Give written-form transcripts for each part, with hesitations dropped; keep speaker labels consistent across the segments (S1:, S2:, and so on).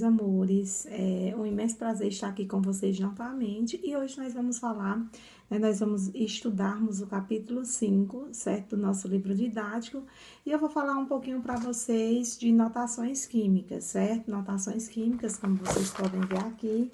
S1: amores, é um imenso prazer estar aqui com vocês novamente e hoje nós vamos falar, nós vamos estudarmos o capítulo 5, certo, do nosso livro didático e eu vou falar um pouquinho para vocês de notações químicas, certo? Notações químicas, como vocês podem ver aqui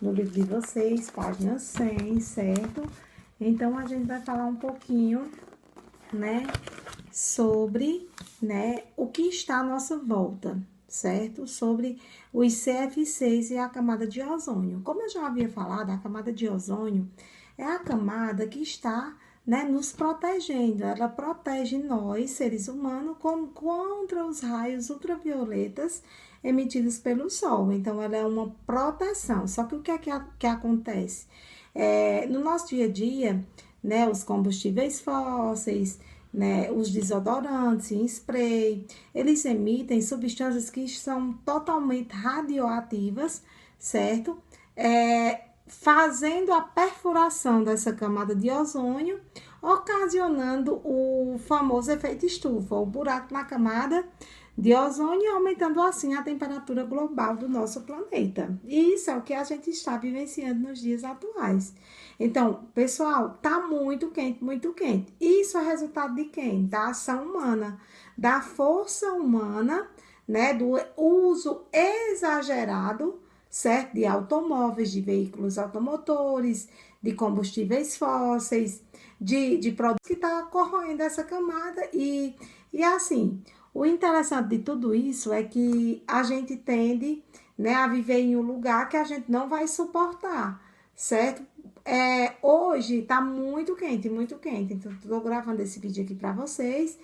S1: no livro de vocês, página 100, certo? Então, a gente vai falar um pouquinho, sobre, o que está à nossa volta, certo? Sobre os CF6 e a camada de ozônio. Como eu já havia falado, a camada de ozônio é a camada que está, nos protegendo. Ela protege nós, seres humanos, contra os raios ultravioletas emitidos pelo Sol. Então, ela é uma proteção. Só que o que é que acontece? No nosso dia a dia, os combustíveis fósseis, os desodorantes em spray, eles emitem substâncias que são totalmente radioativas, certo? Fazendo a perfuração dessa camada de ozônio, ocasionando o famoso efeito estufa, o buraco na camada de ozônio, aumentando assim a temperatura global do nosso planeta. E isso é o que a gente está vivenciando nos dias atuais. Então, pessoal, tá muito quente, muito quente. Isso é resultado de quem? Da ação humana, da força humana, do uso exagerado, certo? De automóveis, de veículos automotores, de combustíveis fósseis, de produtos que está corroendo essa camada e assim, o interessante de tudo isso é que a gente tende, a viver em um lugar que a gente não vai suportar, certo? Hoje tá muito quente, então tô gravando esse vídeo aqui para vocês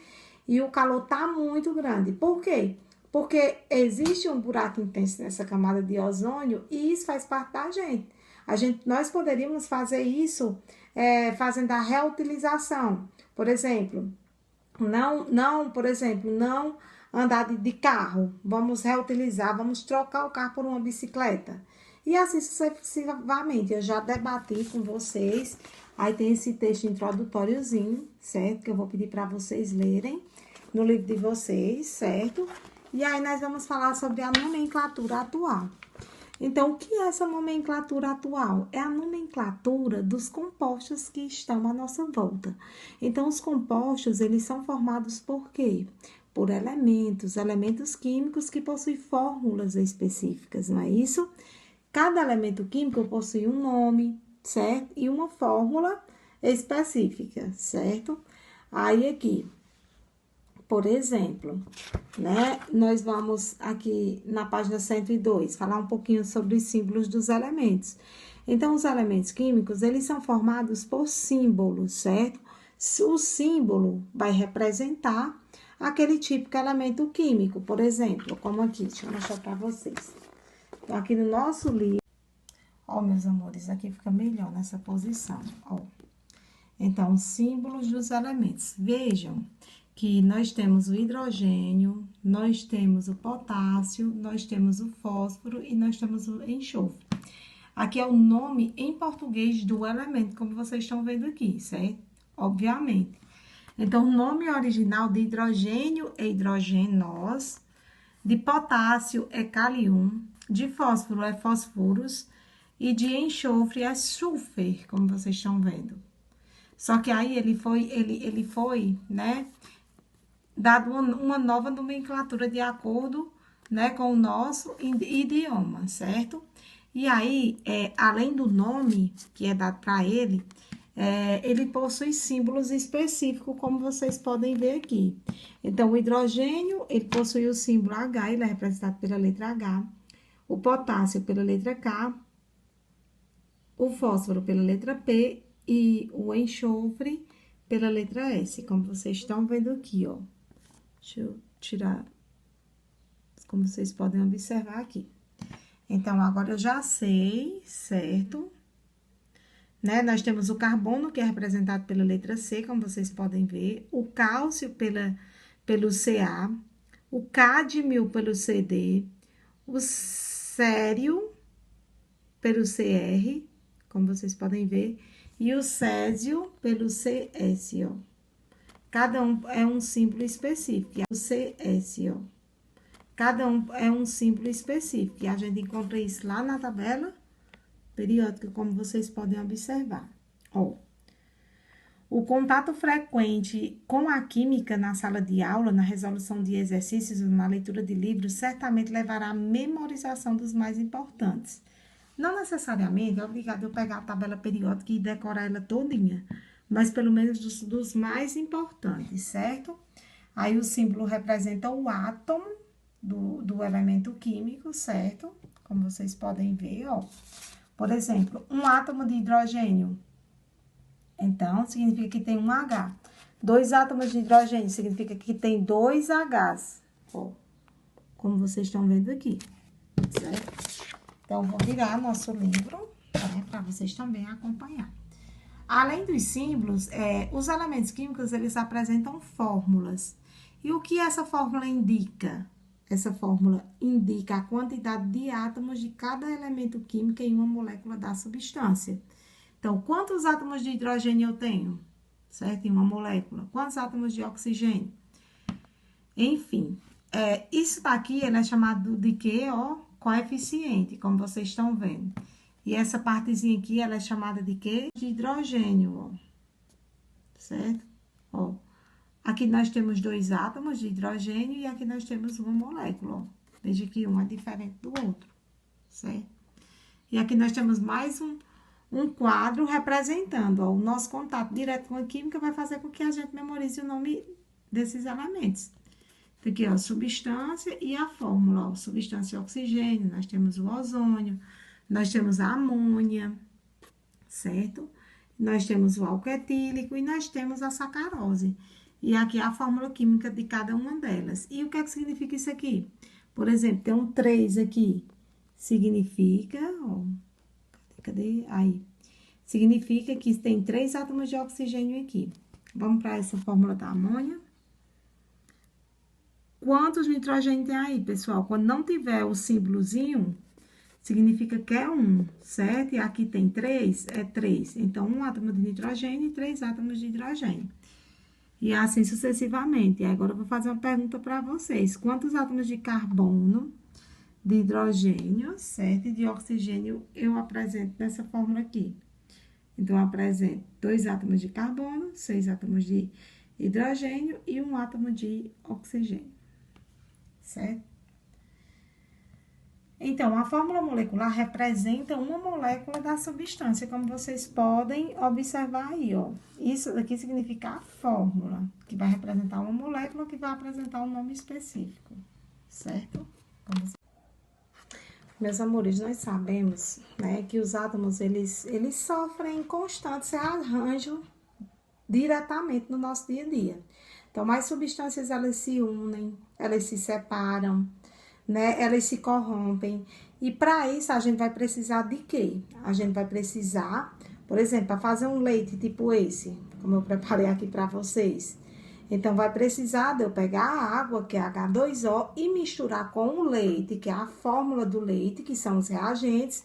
S1: e o calor tá muito grande. Por quê? Porque existe um buraco intenso nessa camada de ozônio e isso faz parte da gente. Nós poderíamos fazer isso fazendo a reutilização. Por exemplo, não andar de carro. Vamos reutilizar, vamos trocar o carro por uma bicicleta. E assim sucessivamente. Eu já debati com vocês. Aí tem esse texto introdutóriozinho, certo? Que eu vou pedir para vocês lerem no livro de vocês, certo? E aí nós vamos falar sobre a nomenclatura atual. Então, o que é essa nomenclatura atual? É a nomenclatura dos compostos que estão à nossa volta. Então, os compostos, eles são formados por quê? Por elementos químicos que possuem fórmulas específicas, não é isso? Cada elemento químico possui um nome, certo? E uma fórmula específica, certo? Aí, aqui, por exemplo, nós vamos aqui na página 102, falar um pouquinho sobre os símbolos dos elementos. Então, os elementos químicos, eles são formados por símbolos, certo? O símbolo vai representar aquele típico elemento químico, por exemplo, como aqui, deixa eu mostrar para vocês. Então, aqui no nosso livro, ó, meus amores, aqui fica melhor nessa posição, ó. Então, símbolos dos elementos. Vejam que nós temos o hidrogênio, nós temos o potássio, nós temos o fósforo e nós temos o enxofre. Aqui é o nome em português do elemento, como vocês estão vendo aqui, certo? Obviamente. Então, o nome original de hidrogênio é hidrogenos, de potássio é calium, de fósforo é fosfuros e de enxofre é sulfur, como vocês estão vendo. Só que aí ele foi, dado uma nova nomenclatura de acordo, com o nosso idioma, certo? E aí, além do nome que é dado para ele, ele possui símbolos específicos, como vocês podem ver aqui. Então, o hidrogênio, ele possui o símbolo H, ele é representado pela letra H, o potássio pela letra K, o fósforo pela letra P e o enxofre pela letra S, como vocês estão vendo aqui, ó. Deixa eu tirar, como vocês podem observar aqui. Então, agora eu já sei, certo? Nós temos o carbono, que é representado pela letra C, como vocês podem ver, o cálcio pelo Ca, o cádmio pelo Cd, o cério pelo Cr, como vocês podem ver, e o césio pelo Cs, ó. Cada um é um símbolo específico, é o Cs, ó. Cada um é um símbolo específico. E a gente encontra isso lá na tabela periódica, como vocês podem observar. Ó, o contato frequente com a química na sala de aula, na resolução de exercícios ou na leitura de livros, certamente levará à memorização dos mais importantes. Não necessariamente é obrigado eu pegar a tabela periódica e decorar ela todinha, mas pelo menos dos mais importantes, certo? Aí o símbolo representa o átomo do elemento químico, certo? Como vocês podem ver, ó. Por exemplo, um átomo de hidrogênio. Então, significa que tem um H. 2 átomos de hidrogênio significa que tem 2 Hs. Ó, como vocês estão vendo aqui, certo? Então, vou virar nosso livro, né, para vocês também acompanhar. Além dos símbolos, os elementos químicos, eles apresentam fórmulas. E o que essa fórmula indica? Essa fórmula indica a quantidade de átomos de cada elemento químico em uma molécula da substância. Então, quantos átomos de hidrogênio eu tenho? Certo? Em uma molécula. Quantos átomos de oxigênio? Enfim, isso daqui ele é chamado de quê? Ó, coeficiente, como vocês estão vendo. E essa partezinha aqui, ela é chamada de quê? De hidrogênio, ó. Certo? Ó, aqui nós temos 2 átomos de hidrogênio e aqui nós temos uma molécula, ó. Veja que um é diferente do outro, certo? E aqui nós temos mais um quadro representando, ó, o nosso contato direto com a química vai fazer com que a gente memorize o nome desses elementos. Então, aqui, ó, substância e a fórmula, ó, substância e oxigênio, nós temos o ozônio, nós temos a amônia, certo? Nós temos o álcool etílico e nós temos a sacarose. E aqui é a fórmula química de cada uma delas. E o que é que significa isso aqui? Por exemplo, tem um 3 aqui. Significa, ó, cadê? Aí. Significa que tem 3 átomos de oxigênio aqui. Vamos para essa fórmula da amônia. Quantos nitrogênio tem aí, pessoal? Quando não tiver o símbolozinho, significa que é 1, certo? E aqui tem 3, é 3. Então, 1 átomo de nitrogênio e 3 átomos de hidrogênio. E assim sucessivamente. E agora eu vou fazer uma pergunta para vocês. Quantos átomos de carbono, de hidrogênio, certo? E de oxigênio eu apresento nessa fórmula aqui? Então, eu apresento 2 átomos de carbono, 6 átomos de hidrogênio e 1 átomo de oxigênio, certo? Então, a fórmula molecular representa uma molécula da substância, como vocês podem observar aí, ó. Isso daqui significa a fórmula, que vai representar uma molécula que vai apresentar um nome específico, certo? Meus amores, nós sabemos, né, que os átomos, eles sofrem constantes rearranjos diretamente no nosso dia a dia. Então, mais substâncias, elas se unem, elas se separam, né? Elas se corrompem. E para isso, a gente vai precisar de quê? A gente vai precisar, por exemplo, para fazer um leite tipo esse, como eu preparei aqui para vocês. Então, vai precisar de eu pegar a água, que é H2O, e misturar com o leite, que é a fórmula do leite, que são os reagentes.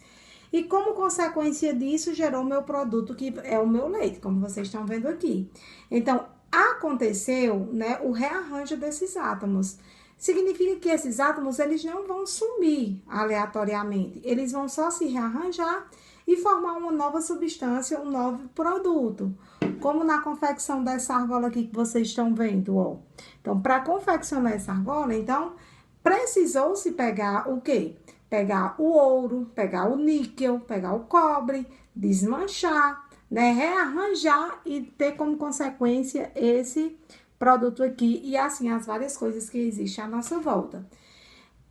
S1: E como consequência disso, gerou o meu produto, que é o meu leite, como vocês estão vendo aqui. Então, aconteceu, né, o rearranjo desses átomos. Significa que esses átomos, eles não vão sumir aleatoriamente. Eles vão só se rearranjar e formar uma nova substância, um novo produto. Como na confecção dessa argola aqui que vocês estão vendo, ó. Então, para confeccionar essa argola, então, precisou-se pegar o quê? Pegar o ouro, pegar o níquel, pegar o cobre, desmanchar, né? Rearranjar e ter como consequência esse produto aqui e assim as várias coisas que existem à nossa volta.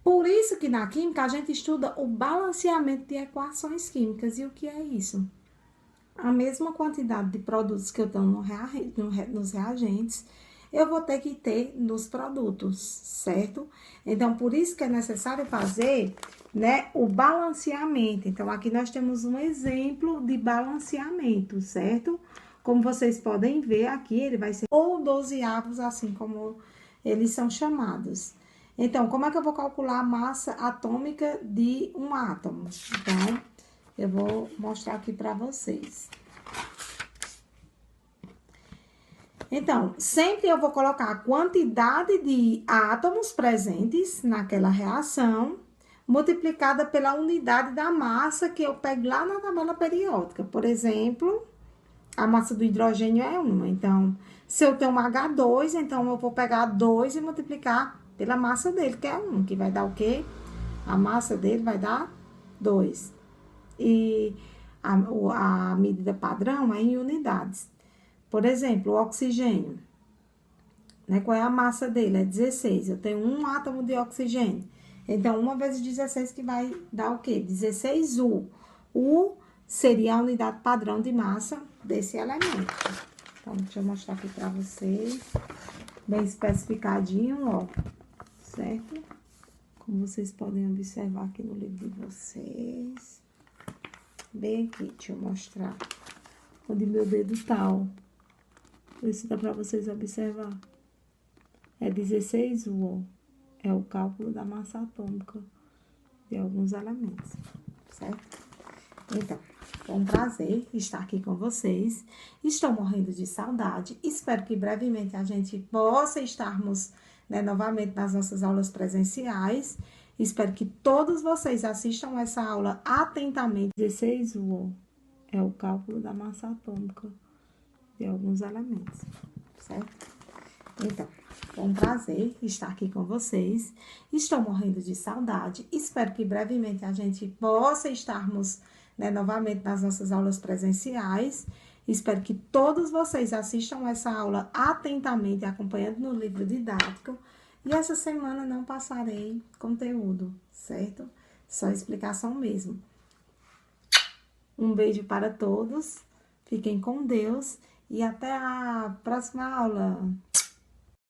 S1: Por isso que na química a gente estuda o balanceamento de equações químicas. E o que é isso? A mesma quantidade de produtos que eu tenho nos reagentes, eu vou ter que ter nos produtos, certo? Então, por isso que é necessário fazer, né, o balanceamento. Então, aqui nós temos um exemplo de balanceamento, certo? Como vocês podem ver aqui, ele vai ser ou 12avos, assim como eles são chamados. Então, como é que eu vou calcular a massa atômica de um átomo? Então, eu vou mostrar aqui para vocês. Então, sempre eu vou colocar a quantidade de átomos presentes naquela reação, multiplicada pela unidade da massa que eu pego lá na tabela periódica. Por exemplo, a massa do hidrogênio é 1. Então, se eu tenho um H2, então eu vou pegar 2 e multiplicar pela massa dele, que é 1, que vai dar o quê? A massa dele vai dar 2. E a medida padrão é em unidades. Por exemplo, o oxigênio, né? Qual é a massa dele? É 16. Eu tenho um átomo de oxigênio. Então, 1 vezes 16 que vai dar o quê? 16U. U seria a unidade padrão de massa desse elemento. Então, deixa eu mostrar aqui pra vocês. Bem especificadinho, ó. Certo? Como vocês podem observar aqui no livro de vocês. Bem aqui, deixa eu mostrar. Onde meu dedo tá, ó. Ver se dá pra vocês observar. É 16U, ó. É o cálculo da massa atômica de alguns elementos, certo? Então, foi um prazer estar aqui com vocês. Estou morrendo de saudade. Espero que brevemente a gente possa estarmos, né, novamente nas nossas aulas presenciais. Espero que todos vocês assistam essa aula atentamente. 16U é o cálculo da massa atômica de alguns elementos, certo? Então, foi um prazer estar aqui com vocês. Estou morrendo de saudade. Espero que brevemente a gente possa estarmos, né, novamente nas nossas aulas presenciais. Espero que todos vocês assistam essa aula atentamente, acompanhando no livro didático. E essa semana não passarei conteúdo, certo? Só explicação mesmo. Um beijo para todos. Fiquem com Deus e até a próxima aula.